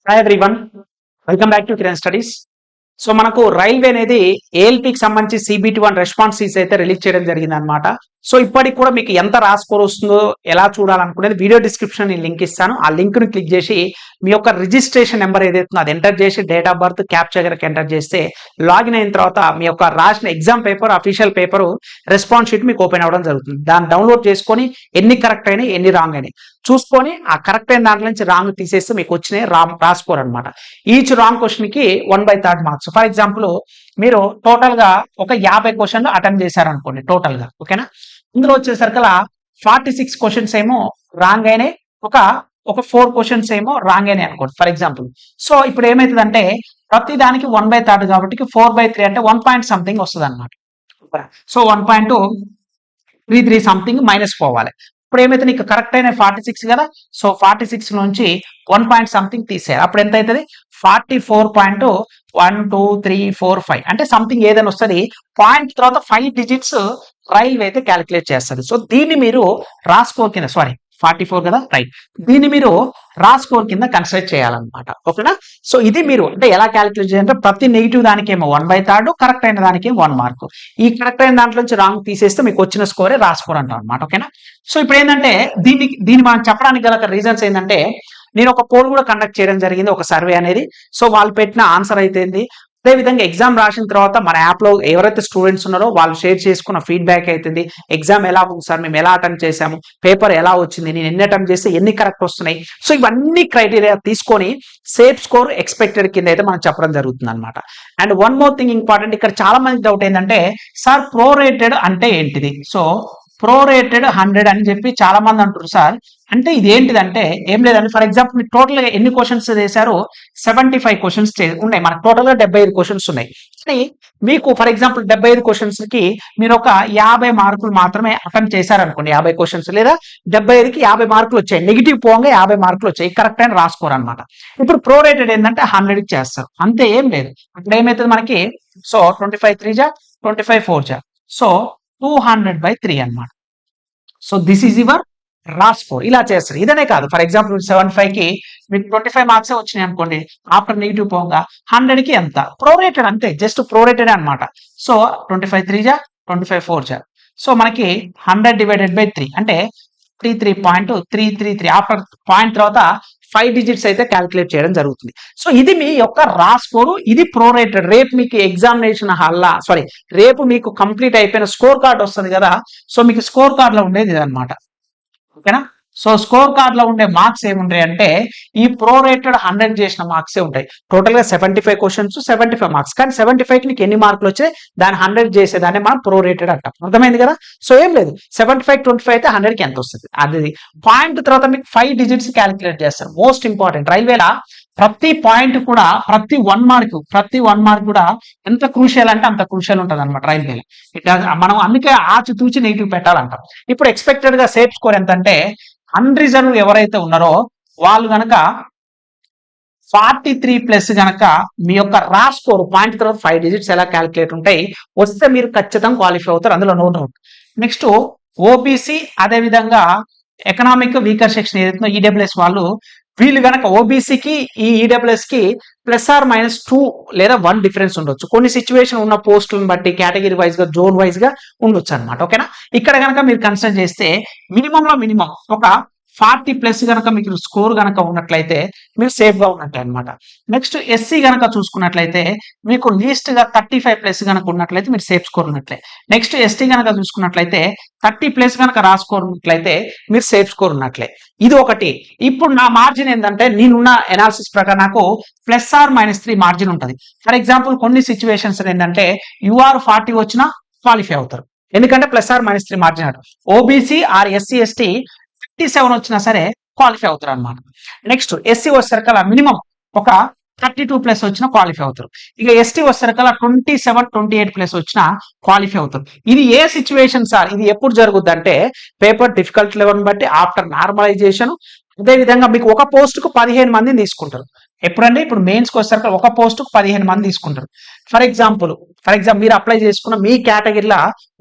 Hi everyone, welcome back to Kiran studies. So మనకు railway అనేది ఏఎల్పికి సంబంధించి CBT-1 రెస్పాన్స్ సీస్ అయితే రిలీజ్ చేయడం జరిగింది అనమాట. సో ఇప్పటికి కూడా మీకు ఎంత స్కోర్ వస్తుందో ఎలా చూడాలనుకునేది వీడియో డిస్క్రిప్షన్ నేను లింక్ ఇస్తాను. ఆ లింక్ ని క్లిక్ చేసి మీ యొక్క రిజిస్ట్రేషన్ నెంబర్ ఏదైతే అది ఎంటర్ చేసి date of birth capture enter చేస్తే లాగిన్ అయిన తర్వాత మీ యొక్క రాసిన exam paper, official paper, response sheet మీకు ఓపెన్ అవ్వడం జరుగుతుంది. దాన్ని డౌన్లోడ్ చేసుకొని ఎన్ని కరెక్ట్ అయినాయి ఎన్ని రాంగ్ అయినాయి చూసుకొని ఆ కరెక్ట్ అయిన దాంట్లో నుంచి రాంగ్ తీసేస్తే మీకు వచ్చినాయి రాసుకోరు అనమాట. ఈచ్ రాంగ్ క్వశ్చన్ కి 1/3 మార్క్స్. ఫర్ ఎగ్జాంపుల్ మీరు టోటల్ గా ఒక 50 క్వశ్చన్లు అటెంప్ట్ చేశారనుకోండి టోటల్ గా, ఓకేనా. ఇందులో వచ్చేసరికలా 46 క్వశ్చన్స్ ఏమో రాంగ్ అయినాయి, ఒక 4 క్వశ్చన్స్ ఏమో రాంగ్ అయినాయి అనుకోండి ఫర్ ఎగ్జాంపుల్. సో ఇప్పుడు ఏమైతుందంటే ప్రతి దానికి 1/3 కాబట్టి 4/3 అంటే 1 పాయింట్ సంథింగ్ వస్తుంది అనమాట. సో 1.33 సంథింగ్ మైనస్ పోవాలి. ఇప్పుడు ఏమైతే నీకు కరెక్ట్ అయిన 46 కదా, సో 46 నుంచి 1 పాయింట్ సంథింగ్ తీసేయాలి. అప్పుడు ఎంత అవుతుంది? 44.12345 అంటే సంథింగ్ ఏదైనా వస్తుంది. పాయింట్ తర్వాత 5 డిజిట్స్ రైల్వే అయితే క్యాలిక్యులేట్ చేస్తుంది. సో దీన్ని మీరు రాస్కోర్ కింద 44 కదా, రైట్, దీన్ని మీరు రాస్కోర్ కింద కన్సిడర్ చేయాలన్నమాట, ఓకేనా. సో ఇది మీరు అంటే ఎలా క్యాలిక్యులేట్ చేయాలంటే ప్రతి నెగిటివ్ దానికేమో 1/3, కరెక్ట్ అయిన దానికి 1 మార్క్. ఈ కరెక్ట్ అయిన దాంట్లో నుంచి రాంగ్ తీసేస్తే మీకు వచ్చిన స్కోరే రాస్కోర్ అంటాం అనమాట, ఓకేనా. సో ఇప్పుడు ఏంటంటే దీన్ని మనం చెప్పడానికి గల రీజన్స్ ఏంటంటే నేను ఒక పోల్ కూడా కండక్ట్ చేయడం జరిగింది, ఒక సర్వే అనేది. సో వాళ్ళు పెట్టిన ఆన్సర్ అయితే అదేవిధంగా ఎగ్జామ్ రాసిన తర్వాత మన యాప్ లో ఎవరైతే స్టూడెంట్స్ ఉన్నారో వాళ్ళు షేర్ చేసుకున్న ఫీడ్బ్యాక్ అవుతుంది. ఎగ్జామ్ ఎలా ఉంది సార్, మేము ఎలా అటెంప్ట్ చేసాము, పేపర్ ఎలా వచ్చింది, నేను ఎన్ని అటెంప్ట్ చేస్తే ఎన్ని కరెక్ట్ వస్తున్నాయి. సో ఇవన్నీ క్రైటీరియా తీసుకొని సేఫ్ స్కోర్ ఎక్స్పెక్టెడ్ కింద అయితే మనం చెప్పడం జరుగుతుంది అనమాట. And one more thing important, ఇక్కడ చాలా మంది డౌట్ ఏంటంటే సార్ ప్రోరేటెడ్ అంటే ఏంటిది? సో ప్రోరేటెడ్ 100 అని చెప్పి చాలా మంది అంటారు సార్. అంటే ఇది ఏంటిదంటే ఏం లేదండి, ఫర్ ఎగ్జాంపుల్ మీరు టోటల్ గా ఎన్ని క్వశ్చన్స్ చేశారు? 75 క్వశ్చన్స్ ఉన్నాయి. మనకు టోటల్ గా 75 క్వశ్చన్స్ ఉన్నాయి. కానీ మీకు ఫర్ ఎగ్జాంపుల్ 75 క్వశ్చన్స్ కి మీరు ఒక 50 మార్కులు మాత్రమే అటెంప్ట్ చేశారనుకోండి. 50 క్వశ్చన్స్ లేదా 75కి 50 మార్కులు వచ్చాయి, నెగిటివ్ పోగా 50 మార్కులు వచ్చాయి, కరెక్ట్ అని రాసుకోరు అనమాట. ఇప్పుడు ప్రోరేటెడ్ ఏంటంటే 100కి చేస్తారు, అంతే, ఏం లేదు. అప్పుడు ఏమైతుంది మనకి? సో 25 3 జా, 25 4 జా, సో 200/3 అనమాట. సో దిస్ ఈజ్ యువర్ రా స్కోర్. ఇలా చేస్తారు. ఇదనే కాదు, ఫర్ ఎగ్జాంపుల్ 75 కి మీకు 25 మార్క్స్ వచ్చినాయి అనుకోండి, ఆఫ్టర్ నెగిటివ్ పోగా 100కి ఎంత? ప్రోరేటెడ్, అంతే, జస్ట్ ప్రోరేటెడ్ అనమాట. సో 25 3 జా, 25 4 జా, సో మనకి 100/3 అంటే 33.333. ఆఫ్టర్ పాయింట్ తర్వాత 5 డిజిట్స్ అయితే క్యాలిక్యులేట్ చేయడం జరుగుతుంది. సో ఇది మీ యొక్క రా స్కోరు, ఇది ప్రోరేటెడ్. రేపు మీకు ఎగ్జామినేషన్ హాల్లా రేపు మీకు కంప్లీట్ అయిపోయిన స్కోర్ కార్డ్ వస్తుంది కదా, సో మీకు స్కోర్ కార్డ్ లో ఉండేది ఇదనమాట, ఓకేనా. సో స్కోర్ కార్డ్ లో ఉండే మార్క్స్ ఏముంటాయి అంటే ఈ ప్రోరేటెడ్ 100 చేసిన మార్క్సే ఉంటాయి. టోటల్ గా 75 క్వశ్చన్స్ 75 మార్క్స్, కానీ 75కి నీకు ఎన్ని మార్కులు వచ్చాయి దాన్ని 100 చేసేదాన్ని మనం ప్రోరేటెడ్ అంటాం. అర్థమైంది కదా. సో ఏం లేదు, 75 25 అయితే 100కి ఎంత వస్తుంది అది పాయింట్ తర్వాత మీకు 5 డిజిట్స్ క్యాలిక్యులేట్ చేస్తారు. మోస్ట్ ఇంపార్టెంట్, రైల్వేలా ప్రతి పాయింట్ కూడా ప్రతి 1 మార్క్ కూడా ఎంత క్రూషియల్ అంటే అంత క్రూషియల్ ఉంటుంది అనమాట రైల్వేలో. మనం అందుకే ఆచితూచి నెగిటివ్ పెట్టాలంటాం. ఇప్పుడు ఎక్స్పెక్టెడ్ గా సేఫ్ స్కోర్ ఎంత అంటే అన్రిజర్వ్ ఎవరైతే ఉన్నారో వాళ్ళు గనక 43+ గనక మీ యొక్క రా స్కోర్ పాయింట్ తర్వాత 5 డిజిట్స్ ఎలా క్యాలిక్యులేట్ ఉంటాయి వస్తే మీరు ఖచ్చితంగా క్వాలిఫై అవుతారు, అందులో నో డౌట్. నెక్స్ట్ ఓబీసీ, అదే విధంగా ఎకనామిక్ వీకర్ సెక్షన్ ఏదైతుందో ఈడబ్ల్యూఎస్ వాళ్ళు, వీళ్ళు గనక ఓబీసీకి ఈ ఈడబ్ల్యూఎస్ కి +or-2 లేదా 1 డిఫరెన్స్ ఉండొచ్చు. కొన్ని సిచ్యువేషన్ ఉన్న పోస్టులను బట్టి కేటగిరీ వైజ్ గా, జోన్ వైజ్ గా ఉండొచ్చు అనమాట, ఓకేనా. ఇక్కడ గనక మీరు కన్సిడర్ చేస్తే మినిమం ఒక 40+ గనక మీకు స్కోర్ గనక ఉన్నట్లయితే మీరు సేఫ్ గా ఉన్నట్లే అనమాట. నెక్స్ట్ ఎస్సీ గనక చూసుకున్నట్లయితే మీకు లీస్ట్ గా 35+ గనక ఉన్నట్లయితే మీరు సేఫ్ స్కోర్ ఉన్నట్లే. నెక్స్ట్ ఎస్టీ గనక చూసుకున్నట్లయితే 30+ గనక రాసుకున్నట్లయితే మీరు సేఫ్ స్కోర్ ఉన్నట్లే. ఇది ఒకటి. ఇప్పుడు నా మార్జిన్ ఏంటంటే నేనున్న ఎనాలిసిస్ ప్రకారం నాకు +or-3 మార్జిన్ ఉంటుంది. ఫర్ ఎగ్జాంపుల్ కొన్ని సిచ్యువేషన్స్ ఏంటంటే UR 40 వచ్చినా క్వాలిఫై అవుతారు, ఎందుకంటే +or-3 మార్జిన్ అంటారు. ఓబీసీ ఆర్ SC ST 57 వచ్చినా సరే క్వాలిఫై అవుతారు అనమాట. నెక్స్ట్ ఎస్సీ వచ్చేసరికల మినిమం ఒక 32+ వచ్చినా క్వాలిఫై అవుతారు. ఇక ఎస్టీ వచ్చేసరికల 27 28+ వచ్చినా క్వాలిఫై అవుతారు. ఇది ఏ సిచ్యువేషన్ సార్? ఇది ఎప్పుడు జరుగుద్ది అంటే పేపర్ డిఫికల్ట్ లెవెల్ బట్టి ఆఫ్టర్ నార్మలైజేషన్. అదే విధంగా మీకు ఒక పోస్ట్ కు 15 మందిని తీసుకుంటారు. ఎప్పుడంటే ఇప్పుడు మెయిన్స్ కి వచ్చేసరికి ఒక పోస్ట్ కు 15 మంది తీసుకుంటారు. ఫర్ ఎగ్జాంపుల్ మీరు అప్లై చేసుకున్న మీ కేటగిరీలో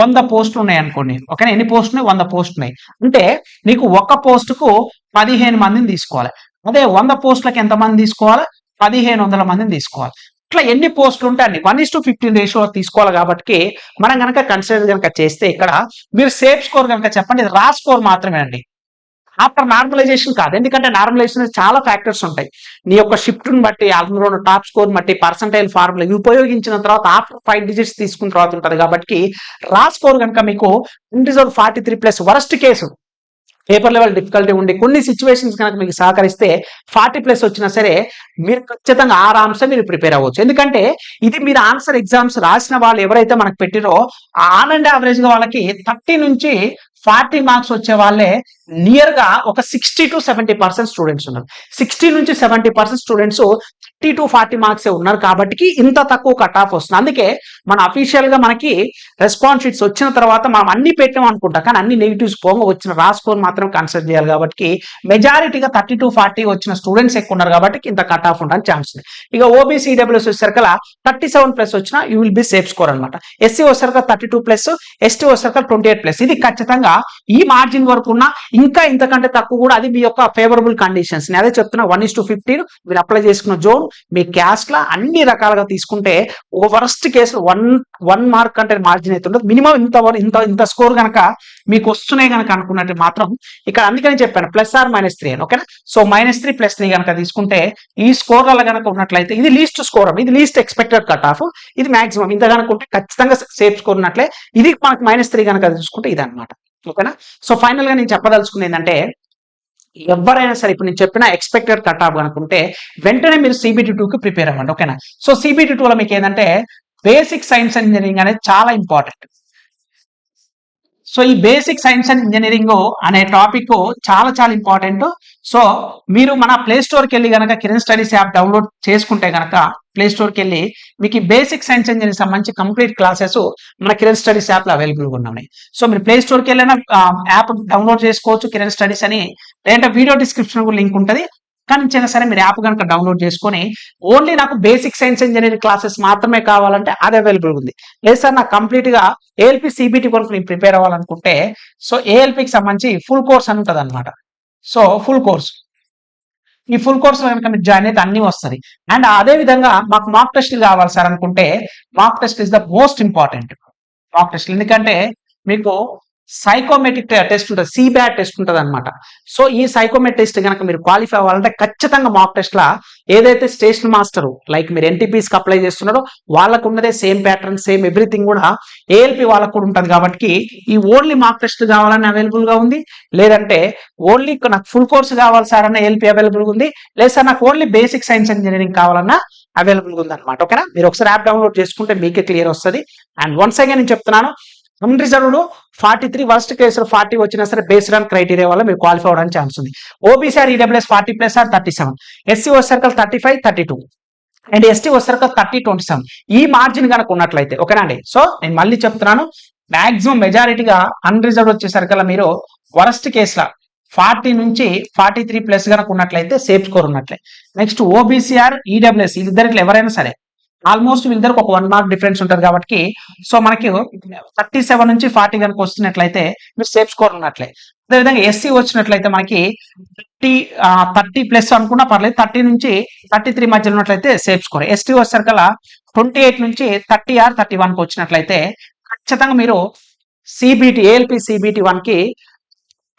100 పోస్టులు ఉన్నాయి అనుకోండి, ఓకేనా. ఎన్ని పోస్టులు ఉన్నాయి? 100 పోస్టులు ఉన్నాయి అంటే నీకు ఒక పోస్ట్ కు 15 మందిని తీసుకోవాలి. అదే 100 పోస్టులకు ఎంతమంది తీసుకోవాలి? 1500 మందిని తీసుకోవాలి. ఇట్లా ఎన్ని పోస్టులు ఉంటే అన్ని 1:15 రేషియో తీసుకోవాలి. కాబట్టి మనం కనుక కన్సిడర్ కనుక చేస్తే ఇక్కడ మీరు సేఫ్ స్కోర్ కనుక చెప్పండి, ఇది రా స్కోర్ మాత్రమే అండి. ఆఫ్టర్ నార్మలైజేషన్ కాదు. ఎందుకంటే నార్మలైజేషన్ చాలా ఫ్యాక్టర్స్ ఉంటాయి. నీ యొక్క షిఫ్ట్ని బట్టి, అందులో టాప్ స్కోర్ బట్టి, పర్సంటైల్ ఫార్ములా ఉపయోగించిన తర్వాత ఆఫ్టర్ 5 డిజిట్స్ తీసుకున్న తర్వాత ఉంటుంది. కాబట్టి రా స్కోర్ కనుక మీకు 43+ worst case paper level difficulty ఉండి కొన్ని సిచ్యువేషన్స్ కనుక మీకు సహకరిస్తే 40+ వచ్చినా సరే మీరు ఖచ్చితంగా ఆరామ్సే మీరు ప్రిపేర్ అవ్వచ్చు. ఎందుకంటే ఇది మీరు ఆన్సర్ ఎగ్జామ్స్ రాసిన వాళ్ళు ఎవరైతే మనకు పెట్టిరో ఆన్ అండ్ యావరేజ్ గా వాళ్ళకి 30 నుంచి 40 మార్క్స్ వచ్చే వాళ్ళే నియర్ గా ఒక 60 to 70% స్టూడెంట్స్ ఉన్నారు. 60 నుంచి 70% స్టూడెంట్స్ 30 to 40 మార్క్స్ ఉన్నారు. కాబట్టి ఇంత తక్కువ కట్ ఆఫ్ వస్తుంది. అందుకే మన అఫీషియల్ గా మనకి రెస్పాన్స్ షీట్స్ వచ్చిన తర్వాత మనం అన్ని పెట్టాం అనుకుంటా, కానీ అన్ని నెగిటివ్స్ పోగా వచ్చిన రా స్కోర్ మాత్రం కన్సిడర్ చేయాలి. కాబట్టి మెజారిటీగా 30 to 40 వచ్చిన స్టూడెంట్స్ ఎక్కువ ఉన్నారు కాబట్టి ఇంత కట్ ఆఫ్ ఉండడానికి ఛాన్స్ ఉంది. ఇక ఓబీసీ ఈడబ్ల్యూఎస్ వచ్చేసరికల 37+ వచ్చినా you will be safe score అనమాట. ఎస్సీ వచ్చేసరికి 32+, ఎస్టీ వచ్చేసరికి 28+. ఇది ఖచ్చితంగా ఈ మార్జిన్ వరకు ఉన్న ఇంకా ఇంతకంటే తక్కువ కూడా అది మీ యొక్క ఫేవరబుల్ కండిషన్స్. నేను అదే చెప్తున్నా, 1:15 మీరు అప్లై చేసుకున్న జోన్ మీ క్యాస్ట్ లా అన్ని రకాలుగా తీసుకుంటే ఒక వరస్ట్ కేసు 1 మార్క్ అంటే మార్జిన్ అయితే ఉండదు. మినిమం ఇంత స్కోర్ కనుక మీకు వస్తున్నాయి కనుక అనుకున్నట్టు మాత్రం ఇక్కడ అందుకని చెప్పాను +or-3 అని. ఓకేనా? సో -3 +3 కనుక తీసుకుంటే ఈ స్కోర్లలో కనుక ఉన్నట్లయితే ఇది లీస్ట్ స్కోర్, ఇది లీస్ట్ ఎక్స్పెక్టెడ్ కట్ ఆఫ్, ఇది మాక్సిమం. ఇంత కనుక ఉంటే ఖచ్చితంగా సేఫ్ స్కోర్ ఉన్నట్లే. ఇది మనకు -3 కనుక తీసుకుంటే ఇది అనమాట. ఓకేనా? సో ఫైనల్ గా నేను చెప్పదలుచుకుంది ఏంటంటే ఎవరైనా సరే ఇప్పుడు నేను చెప్పిన ఎక్స్పెక్టెడ్ కట్ ఆఫ్ అనుకుంటే వెంటనే మీరు CBT2కి ప్రిపేర్ అవ్వండి. ఓకేనా? సో CBT2లో మీకు ఏంటంటే బేసిక్ సైన్స్ అండ్ ఇంజనీరింగ్ అనేది చాలా ఇంపార్టెంట్. సో ఈ బేసిక్ సైన్స్ అండ్ ఇంజనీరింగ్ అనే టాపిక్ చాలా చాలా ఇంపార్టెంట్. సో మీరు మన ప్లే స్టోర్కి వెళ్ళి కనుక కిరణ్ స్టడీస్ యాప్ డౌన్లోడ్ చేసుకుంటే కనుక ప్లే స్టోర్కి వెళ్ళి మీకు ఈ బేసిక్ సైన్స్ ఇంజనీరింగ్ సంబంధించి కంప్లీట్ క్లాసెస్ మన కిరణ్ స్టడీస్ యాప్ లో అవైలబుల్గా ఉన్నాయి. సో మీరు ప్లే స్టోర్కి వెళ్ళిన యాప్ డౌన్లోడ్ చేసుకోవచ్చు కిరణ్ స్టడీస్ అని, లేదంటే వీడియో డిస్క్రిప్షన్ కూడా లింక్ ఉంటుంది. కానీ సరే మీరు యాప్ కనుక డౌన్లోడ్ చేసుకొని ఓన్లీ నాకు బేసిక్ సైన్స్ ఇంజనీరింగ్ క్లాసెస్ మాత్రమే కావాలంటే అది అవైలబుల్ ఉంది. లేదు సార్ నాకు కంప్లీట్ గా ఏఎల్పి సిబిటి కొరకు నేను ప్రిపేర్ అవ్వాలనుకుంటే సో ఏఎల్పికి సంబంధించి ఫుల్ కోర్స్ అని ఉంటుంది అనమాట. సో ఫుల్ కోర్స్, ఈ ఫుల్ కోర్స్ కనుక మీరు జాయిన్ అయితే అన్ని వస్తుంది. అండ్ అదే విధంగా మాకు మాక్ టెస్ట్లు కావాలి సార్ అనుకుంటే mock test is the most important. Mock test ఎందుకంటే మీకు సైకోమెట్రిక్ టెస్ట్ ఉంటుంది, సిబ్యాట్ టెస్ట్ ఉంటుంది అనమాట. సో ఈ సైకోమెట్రిక్ టెస్ట్ కనుక మీరు క్వాలిఫై అవ్వాలంటే ఖచ్చితంగా మాక్ టెస్ట్ లా ఏదైతే స్టేషన్ మాస్టర్ లైక్ మీరు ఎన్టీపీస్కి అప్లై చేస్తున్నారో వాళ్ళకు ఉన్నదే సేమ్ ప్యాటర్న్ సేమ్ ఎవ్రీథింగ్ కూడా ఏఎల్పి వాళ్ళకు కూడా ఉంటుంది. కాబట్టి ఈ ఓన్లీ మాక్ టెస్ట్ కావాలని అవైలబుల్ గా ఉంది, లేదంటే ఓన్లీ నాకు ఫుల్ కోర్స్ కావాలి సార్ అన్న ఏఎల్పి అవైలబుల్ ఉంది, లేదు సార్ నాకు ఓన్లీ బేసిక్ సైన్స్ ఇంజనీరింగ్ కావాలన్నా అవైలబుల్ ఉంది అనమాట. ఓకేనా? మీరు ఒకసారి యాప్ డౌన్లోడ్ చేసుకుంటే మీకే క్లియర్ వస్తుంది. అండ్ వన్స్ అగైన్ నేను చెప్తున్నాను, అన్రిజర్వ్డ్ 43 వర్స్ట్ కేసులు 40 వచ్చినా సరే బేస్డ్ ఆన్ క్రైటీరియా వల్ల మీరు క్వాలిఫై అవడానికి ఛాన్స్ ఉంది. OBC or EWS 40+ or 37, SC వచ్చేసరికి 35, 32 అండ్ ఎస్టీ వచ్చేసరికి 30, 27 ఈ మార్జిన్ కనుక ఉన్నట్లయితే. ఓకేనా అండి? సో నేను మళ్ళీ చెప్తున్నాను, మాక్సిమం మెజారిటీగా అన్రిజర్వ్డ్ వచ్చేసరికి మీరు వరస్ట్ కేసుల 40 నుంచి 43+ కనుక ఉన్నట్లయితే సేఫ్ స్కోర్ ఉన్నట్లే. నెక్స్ట్ ఓబీసీఆర్ ఈడబ్ల్యూఎస్ ఇద్దరిలో ఎవరైనా సరే ఆల్మోస్ట్ వీళ్ళిద్దరికి ఒక 1 మార్క్ డిఫరెన్స్ ఉంటుంది. కాబట్టి సో మనకి 37 నుంచి 40 కనుక వస్తున్నట్లయితే మీరు సేఫ్ స్కోర్ ఉన్నట్లే. అదేవిధంగా ఎస్సీ వచ్చినట్లయితే మనకి 30+ అనుకున్నా పర్లేదు, 30 నుంచి 33 మధ్యలో ఉన్నట్లయితే సేఫ్ స్కోర్. ఎస్టీ వచ్చేసరికల్లా 28 నుంచి 30 ఆర్ 31కి వచ్చినట్లయితే ఖచ్చితంగా మీరు సిబిటి ఏఎల్పి సిబిటి 1కి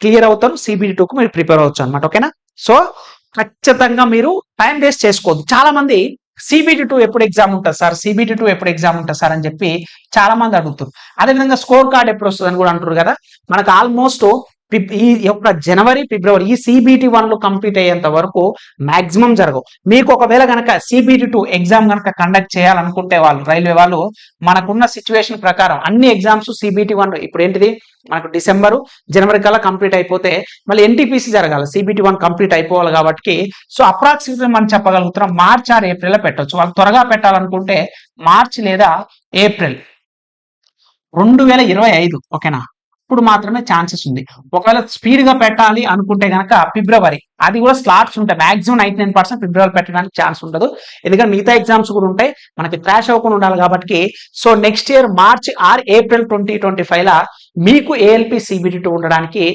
క్లియర్ అవుతారు, సిబిటి 2కు మీరు ప్రిపేర్ అవ్వచ్చు అనమాట. ఓకేనా? సో ఖచ్చితంగా మీరు టైం వేస్ట్ చేసుకోవద్దు. చాలా మంది CBT2 ఎప్పుడు ఎగ్జామ్ ఉంటుంది సార్, CBT2 ఎప్పుడు ఎగ్జామ్ ఉంటుంది సార్ అని చెప్పి చాలా మంది అడుగుతారు. అదేవిధంగా స్కోర్ కార్డ్ ఎప్పుడు వస్తుంది అని కూడా అంటారు కదా. మనకు ఆల్మోస్ట్ ఈ యొక్క జనవరి ఫిబ్రవరి ఈ CBT1 కంప్లీట్ అయ్యేంత వరకు మాక్సిమం జరగవు. మీకు ఒకవేళ కనుక CBT2 ఎగ్జామ్ కనుక కండక్ట్ చేయాలనుకుంటే వాళ్ళు రైల్వే వాళ్ళు మనకున్న సిచ్యువేషన్ ప్రకారం అన్ని ఎగ్జామ్స్ CBT1 ఇప్పుడు ఏంటిది మనకు డిసెంబరు జనవరి కల్లా కంప్లీట్ అయిపోతే మళ్ళీ ఎన్టీపీసీ జరగాలి, CBT1 కంప్లీట్ అయిపోవాలి. కాబట్టి సో అప్రాక్సిమేట్లీ మనం చెప్పగలుగుతున్నాం మార్చ్ ఆర్ ఏప్రిల్ పెట్టవచ్చు. వాళ్ళు త్వరగా పెట్టాలనుకుంటే మార్చ్ లేదా ఏప్రిల్ 2025. ఓకేనా? అప్పుడు మాత్రమే ఛాన్సెస్ ఉంది. ఒకవేళ స్పీడ్ గా పెట్టాలి అనుకుంటే గనక ఫిబ్రవరి, అది కూడా స్లాట్స్ ఉంటాయి. మాక్సిమం 99% ఫిబ్రవరి పెట్టడానికి ఛాన్స్ ఉండదు. ఎందుకంటే మిగతా ఎగ్జామ్స్ కూడా ఉంటాయి, మనకి క్రాష్ అవ్వకుండా ఉండాలి కాబట్టి. So next year March are April 2025 లా మీకు ఏఎల్పి సిబిటి ఉండడానికి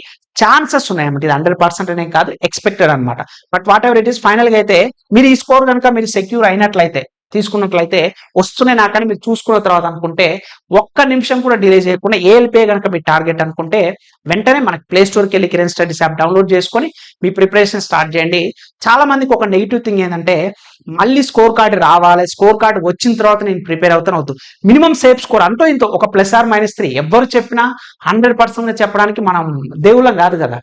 ఛాన్సెస్ ఉన్నాయన్నమాట. ఇది 100% అనే కాదు, ఎక్స్పెక్టెడ్ అనమాట. But what ever it is, final గా అయితే మీరు ఈ స్కోర్ కనుక మీరు సెక్యూర్ అయినట్లయితే, తీసుకున్నట్లయితే వస్తున్నాయి నాకని మీరు చూసుకున్న తర్వాత అనుకుంటే, ఒక్క నిమిషం కూడా డిలే చేయకుండా ఏఎల్పీ కనుక మీ టార్గెట్ అనుకుంటే వెంటనే మనకి ప్లే స్టోర్కి వెళ్ళి కిరణ్ స్టడీస్ యాప్ డౌన్లోడ్ చేసుకొని మీ ప్రిపరేషన్ స్టార్ట్ చేయండి. చాలా మందికి ఒక నెగిటివ్ థింగ్ ఏంటంటే, మళ్ళీ స్కోర్ కార్డు రావాలి, స్కోర్ కార్డు వచ్చిన తర్వాత నేను ప్రిపేర్ అవుతాను అవుతూ. మినిమం సేఫ్ స్కోర్ అంటూ ఇంత ఒక +or-3 ఎవరు చెప్పినా 100% చెప్పడానికి మనం దేవుళ్ళం కాదు కదా.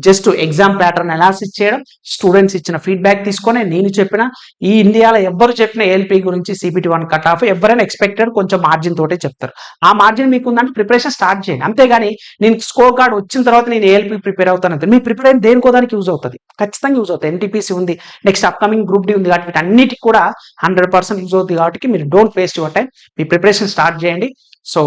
జస్ట్ ఎగ్జామ్ ప్యాటర్న్ అనాలిసిస్ చేయడం, స్టూడెంట్స్ ఇచ్చిన ఫీడ్బ్యాక్ తీసుకొని, నేను చెప్పిన ఈ ఇండియాలో ఎవ్వరు చెప్పిన ఏఎల్పీ గురించి CPT 1 కట్ ఆఫ్ ఎవరైనా ఎక్స్పెక్టెడ్ కొంచెం మార్జిన్ తోటే చెప్తారు. ఆ మార్జిన్ మీకు ఉందంటే ప్రిపరేషన్ స్టార్ట్ చేయండి. అంతేగాని నేను స్కోర్ కార్డ్ వచ్చిన తర్వాత నేను ఏఎల్పీ ప్రిపేర్ అవుతాను, మీ ప్రిపేర్ అయిన దేనికో దానికి యూజ్ అవుతుంది, ఖచ్చితంగా యూజ్ అవుతుంది. NTPC ఉంది, నెక్స్ట్ అప్కమింగ్ గ్రూప్ డి ఉంది కాబట్టి వీటన్నిటికి కూడా 100% యూజ్ అవుతుంది. కాబట్టి మీరు don't waste your time, me preparation start చేయండి. సో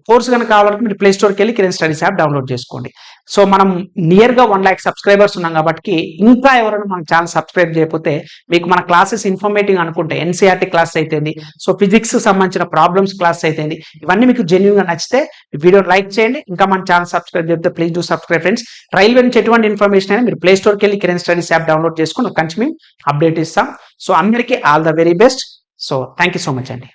కోర్స్ కనుక కావాలంటే మీరు ప్లే స్టోర్కి వెళ్ళి కిరణ్ స్టడీస్ యాప్ డౌన్లోడ్ చేసుకోండి. సో మనం నియర్ గా 1 lakh సబ్స్క్రైబర్స్ ఉన్నాం కాబట్టి, ఇంకా ఎవరైనా మన ఛానల్ సబ్స్క్రైబ్ చేయకపోతే, మీకు మన క్లాసెస్ ఇన్ఫర్మేటివ్ అనుకుంటే NCERT క్లాస్ అయితేంది, సో ఫిజిక్స్ సంబంధించిన ప్రాబ్లమ్స్ క్లాస్ అయితేంది, ఇవన్నీ మీకు జెన్యూన్ గా నచ్చితే వీడియో లైక్ చేయండి. ఇంకా మన ఛానల్ సబ్స్క్రైబ్ చేస్తే please do subscribe friends. Railway నుంచి ఎటువంటి ఇన్ఫర్మేషన్ అయినా మీరు ప్లే స్టోర్కి వెళ్ళి కిరణ్ స్టడీస్ యాప్ డౌన్లోడ్ చేసుకుని కొంచెం మేము అప్డేట్ ఇస్తాం. సో అందరికీ all the very best. So thank you so much అండి.